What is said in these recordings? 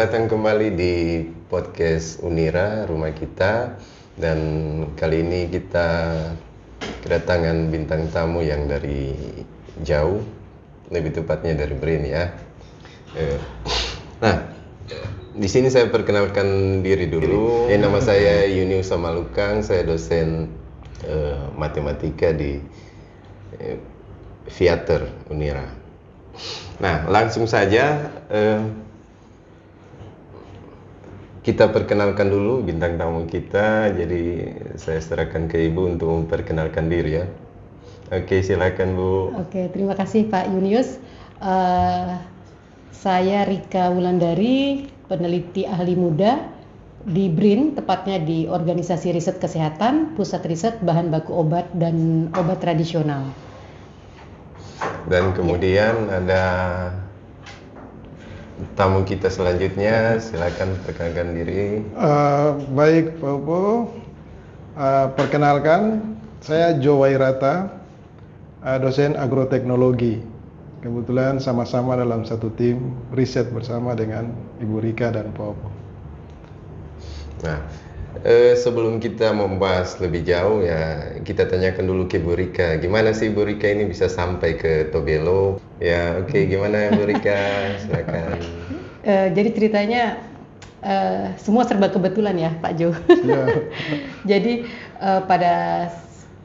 datang kembali di podcast Unira, rumah kita. Dan kali ini kita kedatangan bintang tamu yang dari jauh, lebih tepatnya dari BRIN ya. Nah, di sini saya perkenalkan diri dulu. Nama saya Yunius Samalukang, saya dosen matematika di Viater Unira. Nah, langsung saja kita perkenalkan dulu bintang tamu kita. Jadi saya serahkan ke Ibu untuk memperkenalkan diri ya. Oke, silakan Bu. Oke, terima kasih Pak Yunius. Saya Rika Wulandari, peneliti ahli muda di BRIN, tepatnya di Organisasi Riset Kesehatan, Pusat Riset Bahan Baku Obat dan Obat Tradisional. Dan kemudian ada tamu kita selanjutnya, silakan perkenalkan diri. Baik Pak Upo, perkenalkan saya Jo Wairata, dosen agroteknologi. Kebetulan sama-sama dalam satu tim riset bersama dengan Ibu Rika dan Pak Upo. Nah, sebelum kita membahas lebih jauh ya, kita tanyakan dulu ke Bu Rika. Gimana sih Bu Rika ini bisa sampai ke Tobelo? Ya, oke, gimana Bu Rika? Silakan. Jadi ceritanya semua serba kebetulan ya Pak Jo. Ya. Jadi pada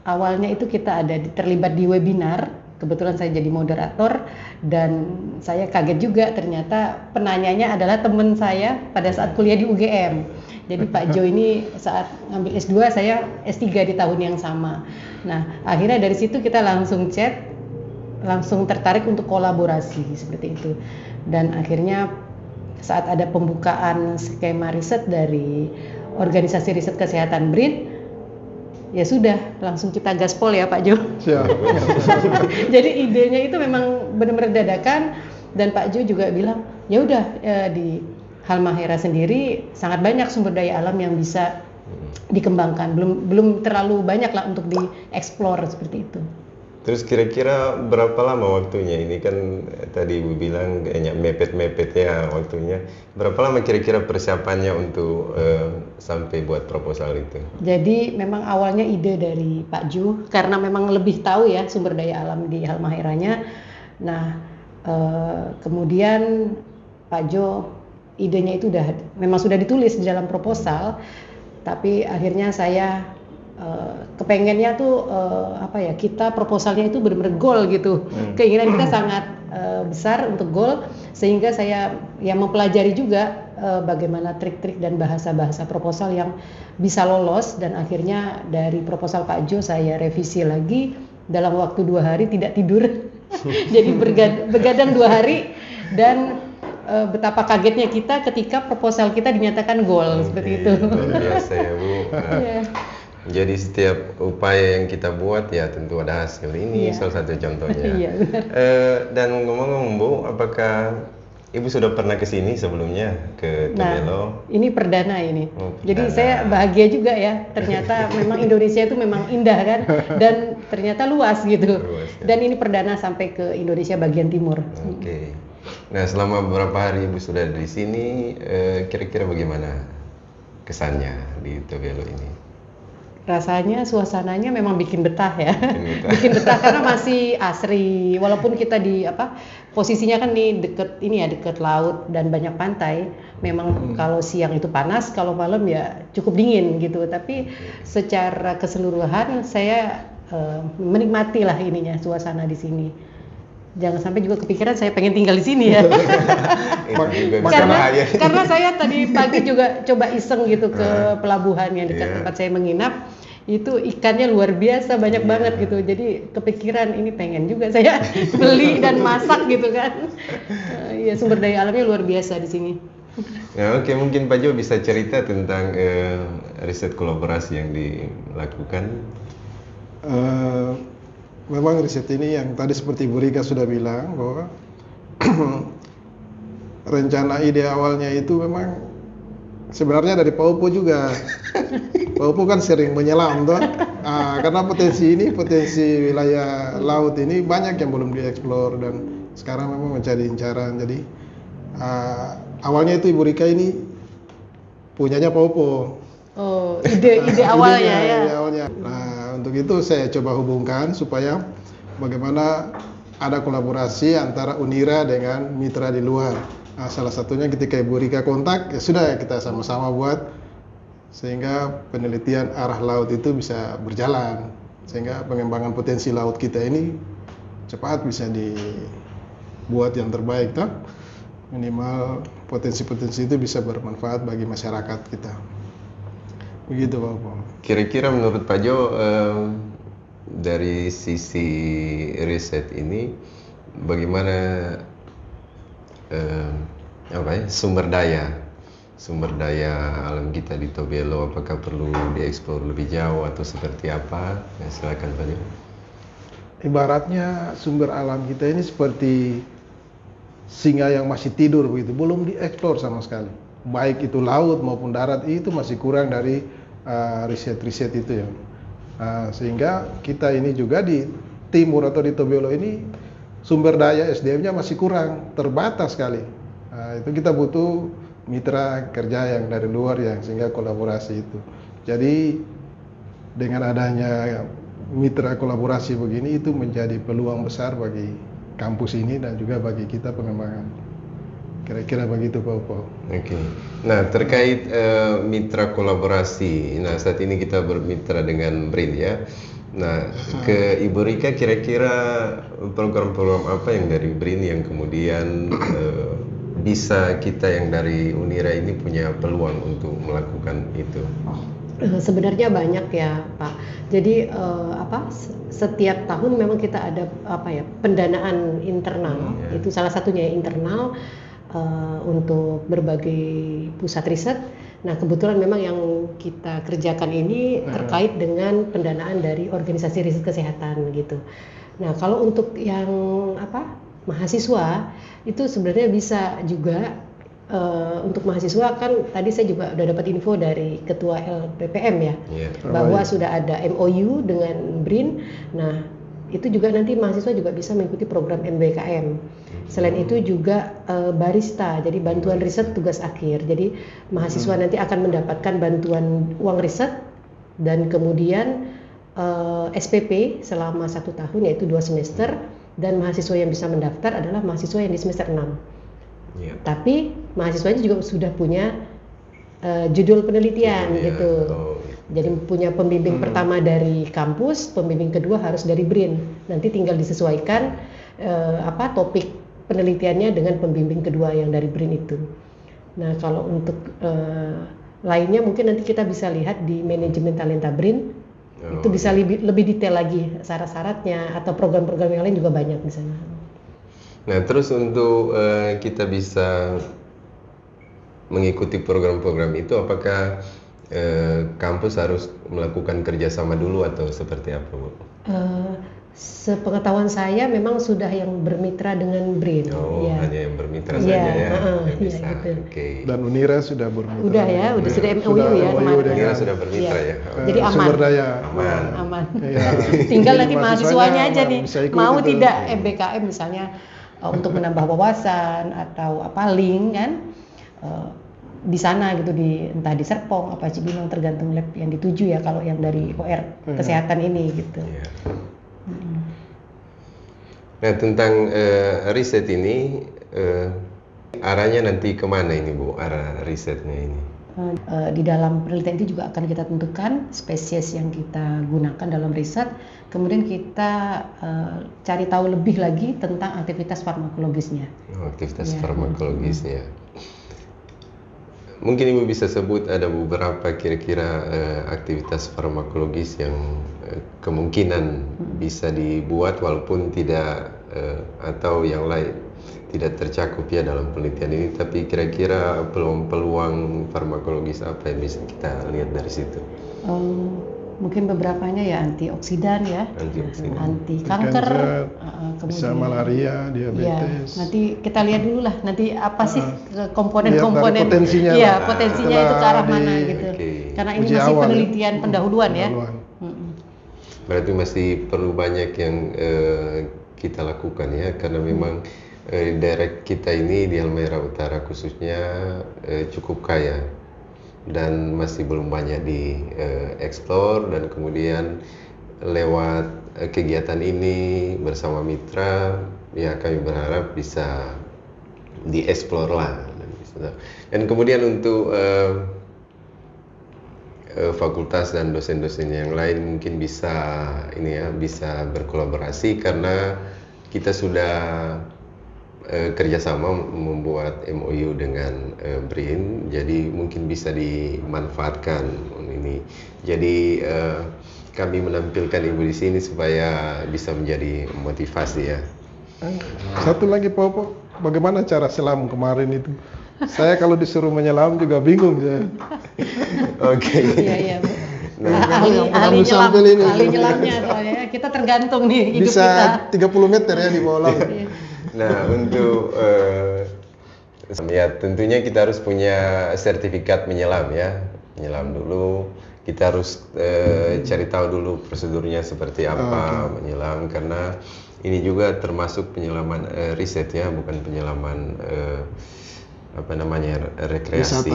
awalnya itu kita terlibat di webinar. Kebetulan saya jadi moderator dan saya kaget juga ternyata penanyanya adalah teman saya pada saat kuliah di UGM. Jadi Pak Jo ini saat ngambil S2, saya S3 di tahun yang sama. Nah, akhirnya dari situ kita langsung chat, langsung tertarik untuk kolaborasi seperti itu. Dan akhirnya saat ada pembukaan skema riset dari Organisasi Riset Kesehatan BRIN, ya sudah, langsung kita gaspol ya Pak Jo. Siap. Jadi idenya itu memang benar-benar dadakan dan Pak Jo juga bilang, ya udah di Halmahera sendiri sangat banyak sumber daya alam yang bisa dikembangkan. Belum terlalu banyak lah untuk dieksplor seperti itu. Terus kira-kira berapa lama waktunya? Ini kan tadi Ibu bilang kayaknya mepet-mepet ya waktunya. Berapa lama kira-kira persiapannya untuk sampai buat proposal itu? Jadi memang awalnya ide dari Pak Jo, karena memang lebih tahu ya sumber daya alam di Halmaheranya. Nah, kemudian Pak Jo idenya itu memang sudah ditulis di dalam proposal, tapi akhirnya saya kepengennya tuh kita proposalnya itu benar-benar goal gitu. Keinginan kita sangat besar untuk goal, sehingga saya mempelajari juga bagaimana trik-trik dan bahasa-bahasa proposal yang bisa lolos, dan akhirnya dari proposal Pak Jo saya revisi lagi dalam waktu 2 hari tidak tidur. Jadi begadang 2 hari dan betapa kagetnya kita ketika proposal kita dinyatakan goal seperti itu. Luar biasa ya Bu. Yeah. Jadi setiap upaya yang kita buat ya tentu ada hasil. Ini salah satu contohnya. Iya, benar. Dan ngomong-ngomong Bu, apakah Ibu sudah pernah ke sini sebelumnya ke Tobelo? Nah, ini perdana ini. Oh, perdana. Jadi saya bahagia juga ya. Ternyata memang Indonesia itu memang indah kan, dan ternyata luas gitu. Luas, ya. Dan ini perdana sampai ke Indonesia bagian timur. Oke. Nah, selama beberapa hari Ibu sudah di sini, kira-kira bagaimana kesannya di Tobelo ini? Rasanya suasananya memang bikin betah ya. Bikin betah karena masih asri. Walaupun kita posisinya kan di dekat laut dan banyak pantai. Memang kalau siang itu panas, kalau malam ya cukup dingin gitu. Tapi secara keseluruhan saya menikmati lah suasana di sini. Jangan sampai juga kepikiran saya pengen tinggal di sini ya. Karena saya tadi pagi juga coba iseng gitu ke pelabuhan yang dekat tempat saya menginap. Itu ikannya luar biasa, banyak banget gitu. Jadi kepikiran ini pengen juga saya beli dan masak gitu kan. Ya, sumber daya alamnya luar biasa di sini. Ya, oke, mungkin Pak Jo bisa cerita tentang riset kolaborasi yang dilakukan. Memang riset ini yang tadi seperti Bu Rika sudah bilang bahwa rencana ide awalnya itu memang sebenarnya dari Pak Upo juga. Pak Upo kan sering menyelam toh. Karena potensi wilayah laut ini banyak yang belum dieksplor dan sekarang memang menjadi incaran. Jadi awalnya itu Ibu Rika ini punyanya Pak Opo. Oh, ide awalnya ya. Ide awalnya. Nah, untuk itu saya coba hubungkan supaya bagaimana ada kolaborasi antara Unira dengan mitra di luar. Nah, salah satunya ketika Ibu Rika kontak, ya sudah kita sama-sama buat sehingga penelitian arah laut itu bisa berjalan. Sehingga pengembangan potensi laut kita ini cepat bisa dibuat yang terbaik, toh. Minimal potensi-potensi itu bisa bermanfaat bagi masyarakat kita. Begitu Pak Opo. Kira-kira menurut Pak Jo, dari sisi riset ini bagaimana sumber daya alam kita di Tobelo, apakah perlu dieksplor lebih jauh atau seperti apa? Ya, silakan Pak Jo. Ibaratnya sumber alam kita ini seperti singa yang masih tidur begitu, belum dieksplor sama sekali. Baik itu laut maupun darat, itu masih kurang dari riset-riset itu ya. Sehingga kita ini juga di timur atau di Tobelo ini sumber daya SDM-nya masih kurang, terbatas sekali. Itu kita butuh mitra kerja yang dari luar yang sehingga kolaborasi itu. Jadi dengan adanya mitra kolaborasi begini itu menjadi peluang besar bagi kampus ini dan juga bagi kita pengembangan. Kira-kira begitu Pak Opo. Oke. Nah, terkait mitra kolaborasi. Nah, saat ini kita bermitra dengan BRIN ya. Nah, ke Ibu Rika kira-kira program-program apa yang dari BRIN yang kemudian bisa kita yang dari Unira ini punya peluang untuk melakukan itu? Sebenarnya banyak ya Pak. Jadi setiap tahun memang kita ada pendanaan internal. Itu salah satunya internal untuk berbagai pusat riset. Nah, kebetulan memang yang kita kerjakan ini terkait dengan pendanaan dari organisasi riset kesehatan gitu. Nah, kalau untuk yang mahasiswa itu sebenarnya bisa juga. Untuk mahasiswa kan tadi saya juga udah dapat info dari ketua LPPM ya, bahwa sudah ada MOU dengan BRIN. Nah, itu juga nanti mahasiswa juga bisa mengikuti program MBKM. Selain itu juga barista, jadi bantuan riset tugas akhir. Jadi mahasiswa nanti akan mendapatkan bantuan uang riset dan kemudian SPP selama 1 tahun yaitu 2 semester, dan mahasiswa yang bisa mendaftar adalah mahasiswa yang di semester 6. Tapi mahasiswanya juga sudah punya judul penelitian gitu. Jadi punya pembimbing pertama dari kampus, pembimbing kedua harus dari BRIN. Nanti tinggal disesuaikan topik penelitiannya dengan pembimbing kedua yang dari BRIN itu. Nah, kalau untuk lainnya mungkin nanti kita bisa lihat di manajemen talenta BRIN. Itu bisa lebih detail lagi syarat-syaratnya, atau program-program yang lain juga banyak di sana. Nah, terus untuk kita bisa mengikuti program-program itu, apakah kampus harus melakukan kerjasama dulu atau seperti apa, Bu? Sepengetahuan saya memang sudah yang bermitra dengan BRIN. Hanya yang bermitra saja ya, yang bisa. Gitu. Okay. Dan Unira sudah bermitra. Sudah MOU ya kemarin. Unira sudah bermitra ya. Jadi aman. Sumber daya aman. Ya. Tinggal nanti mahasiswanya aja nih mau itu. tidak MBKM misalnya untuk menambah wawasan atau link kan di sana gitu, entah di Serpong apa Cibinong, tergantung lab yang dituju ya kalau yang dari OR kesehatan ini gitu. Nah, tentang riset ini arahnya nanti kemana ini Bu, arah risetnya ini? Di dalam penelitian itu juga akan kita tentukan spesies yang kita gunakan dalam riset, kemudian kita cari tahu lebih lagi tentang aktivitas farmakologisnya. Aktivitas farmakologisnya. Mungkin Ibu bisa sebut ada beberapa kira-kira aktivitas farmakologis yang kemungkinan bisa dibuat walaupun tidak atau yang lain tidak tercakup ya dalam penelitian ini, tapi kira-kira peluang-peluang farmakologis apa yang bisa kita lihat dari situ? Mungkin beberapanya ya antioksidan ya, anti kanker, kemudian bisa malaria, diabetes. Ya, nanti kita lihat dulu lah nanti apa sih komponen potensinya, potensinya itu ke arah mana gitu. Karena ini masih penelitian pendahuluan ya. Berarti masih perlu banyak yang kita lakukan ya, karena memang daerah kita ini di Halmahera Utara khususnya cukup kaya dan masih belum banyak dieksplor, dan kemudian lewat kegiatan ini bersama mitra ya kami berharap bisa dieksplor lah. Dan kemudian untuk fakultas dan dosen-dosen yang lain mungkin bisa bisa berkolaborasi, karena kita sudah kerjasama membuat MOU dengan BRIN, jadi mungkin bisa dimanfaatkan ini. Jadi kami menampilkan ibu di sini supaya bisa menjadi motivasi ya. Satu lagi Pak Opo, bagaimana cara selam kemarin itu? Saya kalau disuruh menyelam juga bingung saya. Oke. Iya. Nah, ahli nyelam, ini. ahli nyelamnya soalnya kita tergantung nih hidup bisa kita. 30 meter ya di bawah laut. Nah, untuk ya tentunya kita harus punya sertifikat menyelam ya. Menyelam dulu, kita harus cari tahu dulu prosedurnya seperti apa menyelam, karena ini juga termasuk penyelaman riset ya, bukan penyelaman rekreasi,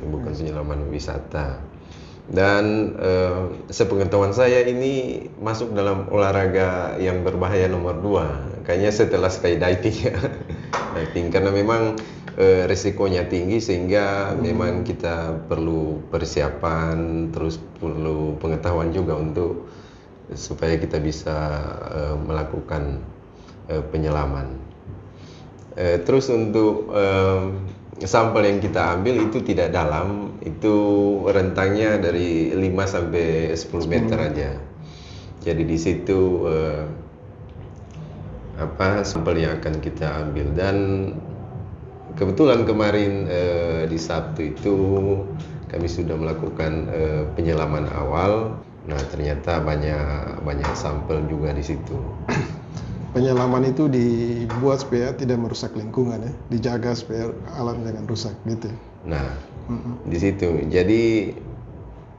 bukan penyelaman wisata. Dan sepengetahuan saya ini masuk dalam olahraga yang berbahaya nomor 2 kayaknya setelah skydiving ya. Diving, karena memang resikonya tinggi, sehingga memang kita perlu persiapan, terus perlu pengetahuan juga untuk supaya kita bisa melakukan penyelaman. Terus untuk sampel yang kita ambil itu tidak dalam, itu rentangnya dari 5 sampai 10 meter aja. Jadi di situ sampel yang akan kita ambil. Dan kebetulan kemarin di Sabtu itu kami sudah melakukan penyelaman awal. Nah, ternyata banyak sampel juga di situ. Penyelaman itu dibuat supaya tidak merusak lingkungan ya, dijaga supaya alam jangan rusak gitu. Nah, di situ. Jadi,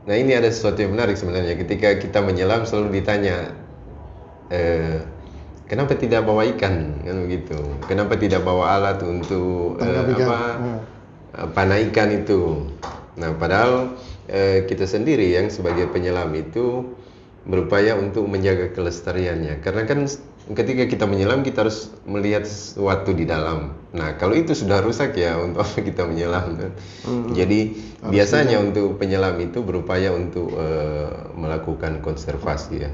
nah ini ada sesuatu yang menarik sebenarnya. Ketika kita menyelam selalu ditanya, kenapa tidak bawa ikan, kan begitu? Kenapa tidak bawa alat untuk panah ikan itu? Nah, padahal kita sendiri yang sebagai penyelam itu berupaya untuk menjaga kelestariannya. Karena kan ketika kita menyelam kita harus melihat sesuatu di dalam. Nah, kalau itu sudah rusak ya untuk apa kita menyelam kan? Jadi biasanya untuk penyelam itu berupaya untuk melakukan konservasi ya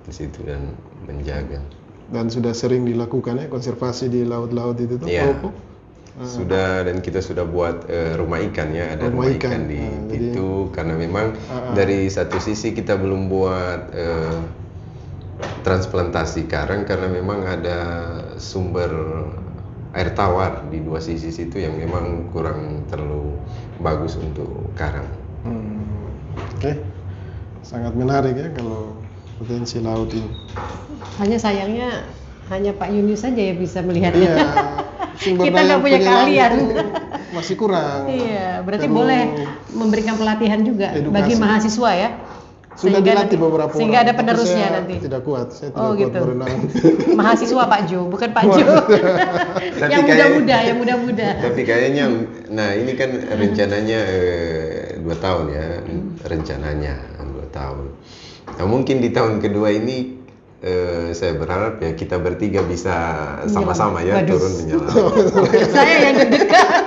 di situ dan menjaga. Dan sudah sering dilakukan ya konservasi di laut-laut itu tuh. Iya. Sudah, dan kita sudah buat rumah ikan ya, ada rumah ikan di situ, karena memang dari satu sisi kita belum buat transplantasi karang, karena memang ada sumber air tawar di dua sisi situ yang memang kurang terlalu bagus untuk karang. Oke. Sangat menarik ya kalau potensi laut ini. Hanya sayangnya hanya Pak Yunius saja yang bisa melihatnya. Iya, sumber Kita daya nggak punya penyelam keahlian. itu masih kurang. Iya, berarti Perlu boleh memberikan pelatihan juga edukasi. bagi mahasiswa ya. Sudah dilatih beberapa orang. Sehingga ada tapi penerusnya saya nanti. Tidak kuat, saya tidak kuat gitu. berenang. Mahasiswa Pak Jo, bukan Pak Jo. yang muda-muda. Tapi kayaknya, nah ini kan rencananya 2 tahun ya, rencananya 2 tahun. Nah, mungkin di tahun kedua ini saya berharap ya kita bertiga bisa sama-sama ya turun menyelam. Saya yang deg-degan,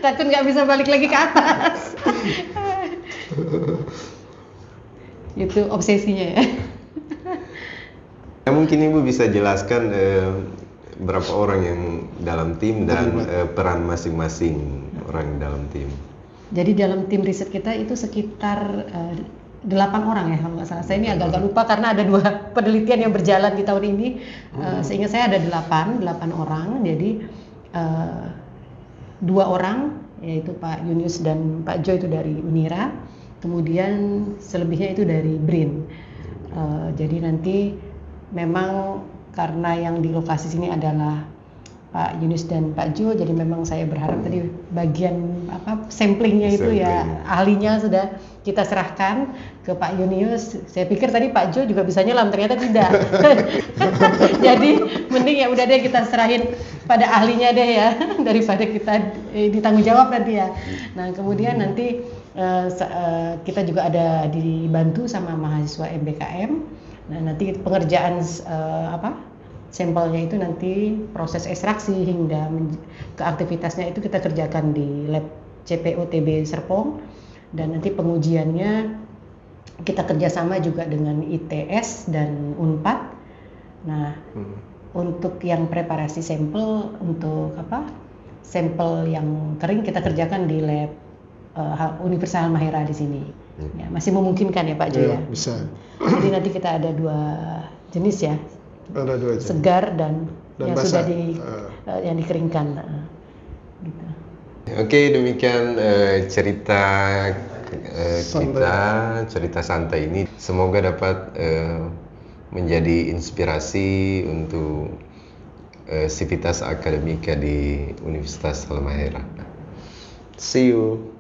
takut nggak bisa balik lagi ke atas. Itu obsesinya ya. Nah, mungkin Ibu bisa jelaskan berapa orang yang dalam tim dan peran masing-masing orang dalam tim. Jadi dalam tim riset kita itu sekitar 8 orang ya kalau nggak salah. Saya ini agak lupa karena ada 2 penelitian yang berjalan di tahun ini. Seingat saya ada 8 orang. Jadi 2 orang yaitu Pak Yunius dan Pak Jo itu dari Unira. Kemudian selebihnya itu dari BRIN. Jadi nanti memang karena yang di lokasi sini adalah Pak Yunus dan Pak Jo. Jadi memang saya berharap tadi bagian samplingnya itu ya ahlinya sudah kita serahkan ke Pak Yunus. Saya pikir tadi Pak Jo juga bisa nyelam, ternyata tidak. Jadi mending ya udah deh kita serahin pada ahlinya deh ya, daripada kita ditanggung jawab nanti ya. Nah kemudian nanti kita juga ada dibantu sama mahasiswa MBKM. Nah nanti pengerjaan sampelnya itu nanti proses ekstraksi hingga ke aktivitasnya itu kita kerjakan di lab CPO TB Serpong, dan nanti pengujiannya kita kerjasama juga dengan ITS dan Unpad. Nah untuk yang preparasi sampel, untuk sampel yang kering kita kerjakan di lab Universal Mahera di sini. Ya, masih memungkinkan ya Pak Jo ya. Bisa. Jadi nanti kita ada 2 jenis ya. Ada 2 jenis. Segar dan yang basah. sudah yang dikeringkan. Gitu. Oke, demikian cerita kita, cerita santai ini. Semoga dapat menjadi inspirasi untuk sivitas akademika di Universitas Halmahera. See you.